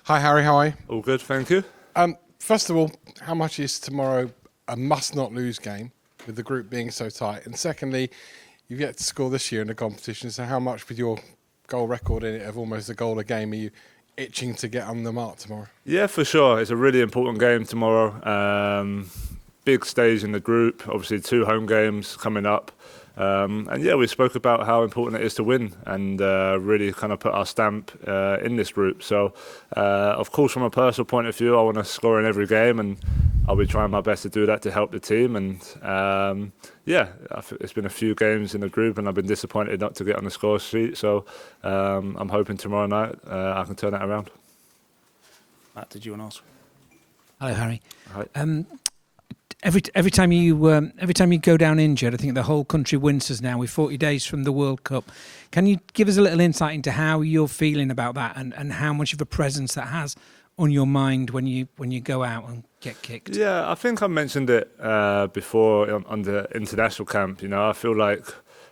Hi Harry, how are you? All good, thank you. First of all, how much is tomorrow a must-not-lose game with the group being so tight? And secondly, you've yet to score this year in the competition, so how much with your goal record in it of almost a goal a game are you itching to get on the mark tomorrow? Yeah, for sure. It's a really important game tomorrow. Big stage in the group, obviously 2 home games coming up. And yeah, we spoke about how important it is to win and really kind of put our stamp in this group. So, of course, from a personal point of view, I want to score in every game, and I'll be trying my best to do that to help the team. And yeah, it's been a few games in the group, and I've been disappointed not to get on the score sheet. So I'm hoping tomorrow night I can turn that around. Matt, did you want to ask? Hello, Harry. Hi. Every time you go down injured, I think the whole country winces now with 40 days from the World Cup. Can you give us a little insight into how you're feeling about that and how much of a presence that has on your mind when you go out and get kicked? Yeah, I think I mentioned it before on the international camp. You know, I feel like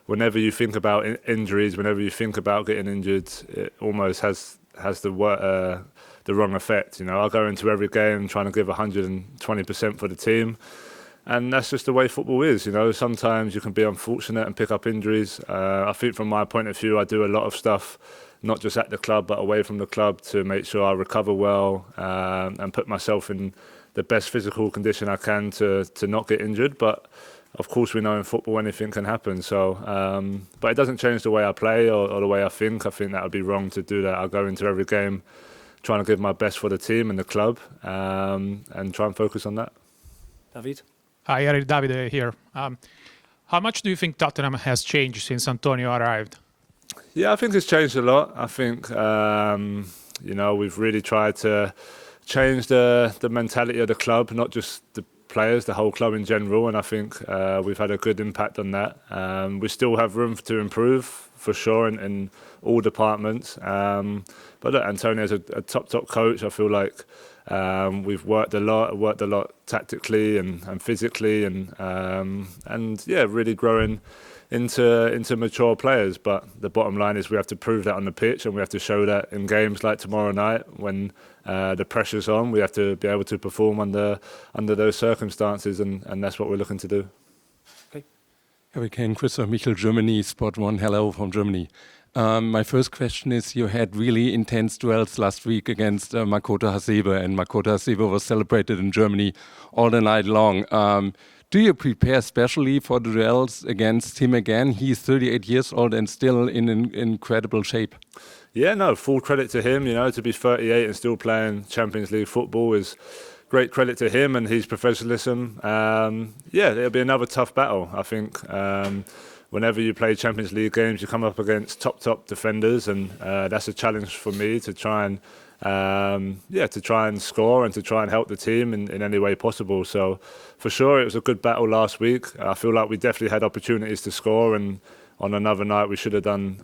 whenever you think about injuries, whenever you think about getting injured, it almost has the wrong effect. You know, I go into every game trying to give 120% for the team, and that's just the way football is. You know, sometimes you can be unfortunate and pick up injuries. I think from my point of view, I do a lot of stuff, not just at the club but away from the club, to make sure I recover well and put myself in the best physical condition I can to not get injured. But of course, we know in football anything can happen. So, but it doesn't change the way I play or the way I think. I think that would be wrong to do that. I go into every game trying to give my best for the team and the club, and try and focus on that. David? Hi, Eric, Davide here. How much do you think Tottenham has changed since Antonio arrived? Yeah, I think it's changed a lot. I think, you know, we've really tried to change the mentality of the club, not just the players, the whole club in general, and I think we've had a good impact on that. We still have room to improve, for sure, in all departments. But look, Antonio's a top coach. I feel like we've worked a lot tactically and physically, and yeah, really growing into mature players. But the bottom line is we have to prove that on the pitch, and we have to show that in games like tomorrow night when the pressure's on. We have to be able to perform under those circumstances, and that's what we're looking to do. Okay. Harry Kane, Christoph Michel, Germany, Sport 1. Hello from Germany. My first question is, you had really intense duels last week against Makoto Hasebe, and Makoto Hasebe was celebrated in Germany all the night long. Do you prepare specially for the duels against him again? He's 38 years old and still in incredible shape. Yeah, no, full credit to him. You know, to be 38 and still playing Champions League football is great credit to him and his professionalism. Yeah, it'll be another tough battle. I think whenever you play Champions League games, you come up against top defenders, and that's a challenge for me to try and score and to try and help the team in any way possible. So for sure, it was a good battle last week. I feel like we definitely had opportunities to score, and on another night we should have done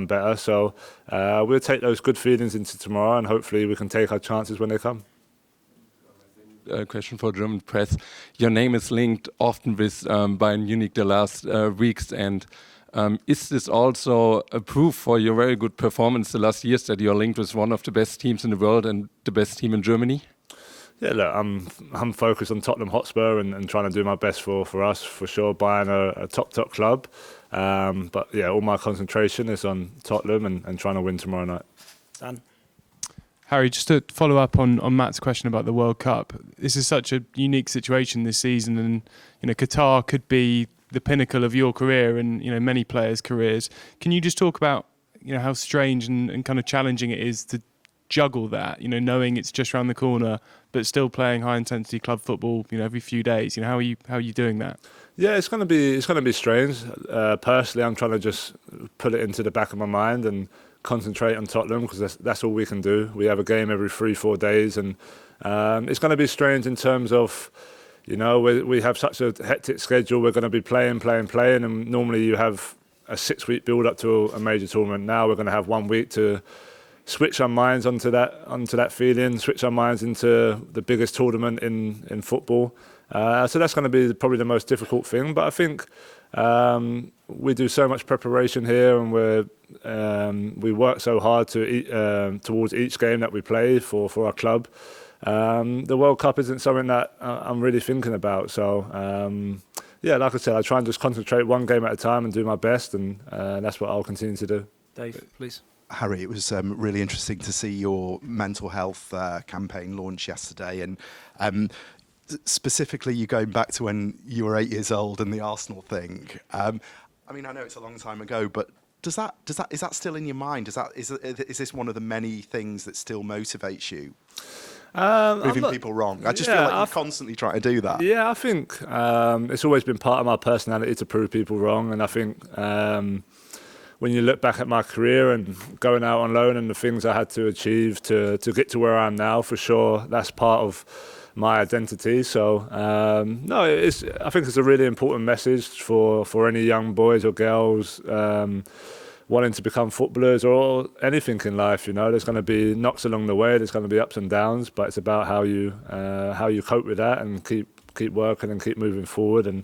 better. So we'll take those good feelings into tomorrow, and hopefully we can take our chances when they come. A question for German press. Your name is linked often with Bayern Munich the last weeks, and is this also a proof for your very good performance the last years that you're linked with one of the best teams in the world and the best team in Germany? Yeah, look, I'm focused on Tottenham Hotspur and trying to do my best for us, for sure. Bayern are a top club, but yeah, all my concentration is on Tottenham and trying to win tomorrow night. Dan? Harry, just to follow up on Matt's question about the World Cup, this is such a unique situation this season, and you know, Qatar could be the pinnacle of your career and you know many players' careers. Can you just talk about you know how strange and kind of challenging it is to juggle that, you know, knowing it's just around the corner, but still playing high intensity club football, you know, every few days? You know, how are you doing that? Yeah, it's gonna be strange. Personally, I'm trying to just put it into the back of my mind and concentrate on Tottenham, because that's all we can do. We have a game every 3-4 days, and it's going to be strange in terms of, you know, we have such a hectic schedule. We're going to be playing, and normally you have a 6-week build up to a major tournament. Now we're going to have 1 week to switch our minds onto that feeling, switch our minds into the biggest tournament in football. So that's going to be probably the most difficult thing. But I think we do so much preparation here, and we work so hard towards each game that we play for our club. The World Cup isn't something that I'm really thinking about. So, yeah, like I said, I try and just concentrate one game at a time and do my best, and that's what I'll continue to do. Dave, please. Harry, it was really interesting to see your mental health campaign launch yesterday, and specifically you going back to when you were 8 years old and the Arsenal thing. I mean, I know it's a long time ago, but is that still in your mind? Is this one of the many things that still motivates you? Proving people wrong. I just feel like you're constantly trying to do that. Yeah, I think it's always been part of my personality to prove people wrong, and I think when you look back at my career and going out on loan and the things I had to achieve to get to where I am now, for sure, that's part of my identity. So no, I think it's a really important message for any young boys or girls wanting to become footballers or anything in life. You know, there's going to be knocks along the way, there's going to be ups and downs, but it's about how you cope with that and keep working and keep moving forward. And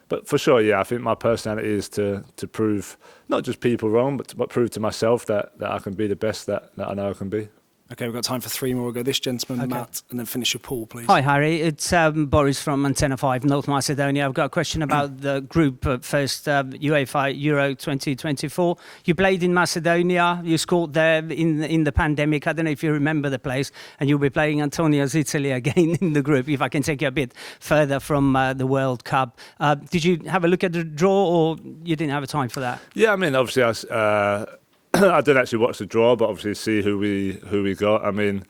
but for sure, yeah, I think my personality is to prove not just people wrong, but prove to myself that I can be the best that I know I can be. Okay, we've got time for 3 more. We'll go this gentleman, Matt, and then finish with Paul, please. Hi, Harry. It's Boris from Antenna 5, North Macedonia. I've got a question about the group first UEFA Euro 2024. You played in Macedonia. You scored there in the pandemic. I don't know if you remember the place. And you'll be playing Antonio's Italy again in the group, if I can take you a bit further from the World Cup. Did you have a look at the draw, or you didn't have time for that? Yeah, I mean, obviously, I didn't actually watch the draw, but obviously see who we got. I mean,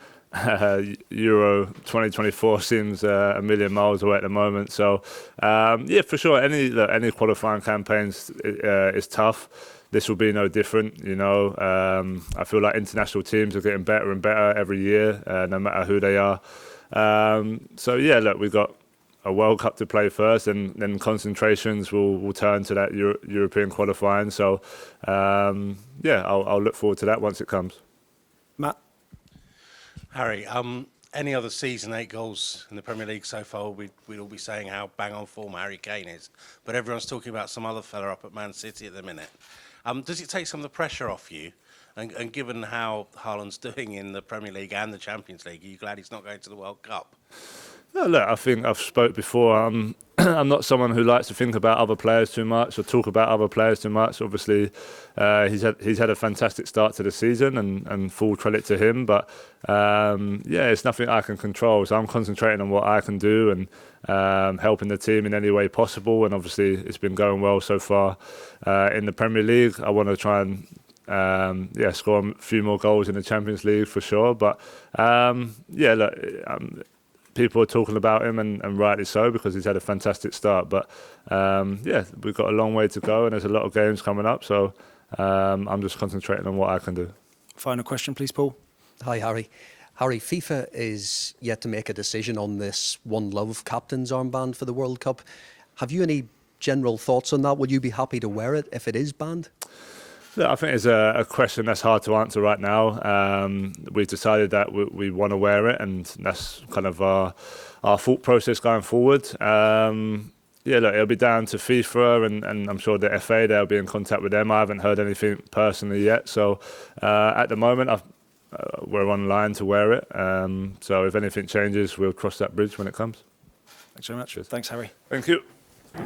Euro 2024 seems a million miles away at the moment. So, yeah, for sure, any qualifying campaigns is tough. This will be no different. You know, I feel like international teams are getting better and better every year, no matter who they are. So, yeah, look, we've got a World Cup to play first, and then concentrations will turn to that European qualifying. So, yeah, I'll look forward to that once it comes. Matt? Harry, any other season, 8 goals in the Premier League so far, we'd all be saying how bang on form Harry Kane is. But everyone's talking about some other fella up at Man City at the minute. Does it take some of the pressure off you? And given how Haaland's doing in the Premier League and the Champions League, are you glad he's not going to the World Cup? No, look, I think I've spoke before. I'm not someone who likes to think about other players too much or talk about other players too much. Obviously, he's had a fantastic start to the season, and full credit to him. But yeah, it's nothing I can control. So I'm concentrating on what I can do and helping the team in any way possible. And obviously, it's been going well so far in the Premier League. I want to try and score a few more goals in the Champions League for sure. But yeah, look. People are talking about him, and rightly so, because he's had a fantastic start. But yeah, we've got a long way to go, and there's a lot of games coming up. So I'm just concentrating on what I can do. Final question, please, Paul. Hi, Harry. Harry, FIFA is yet to make a decision on this One Love captain's armband for the World Cup. Have you any general thoughts on that? Would you be happy to wear it if it is banned? I think it's a question that's hard to answer right now. We've decided that we want to wear it, and that's kind of our thought process going forward. Yeah, look, it'll be down to FIFA, and I'm sure the FA, they'll be in contact with them. I haven't heard anything personally yet. So at the moment, we're online to wear it. So if anything changes, we'll cross that bridge when it comes. Thanks very much. Cheers. Thanks, Harry. Thank you.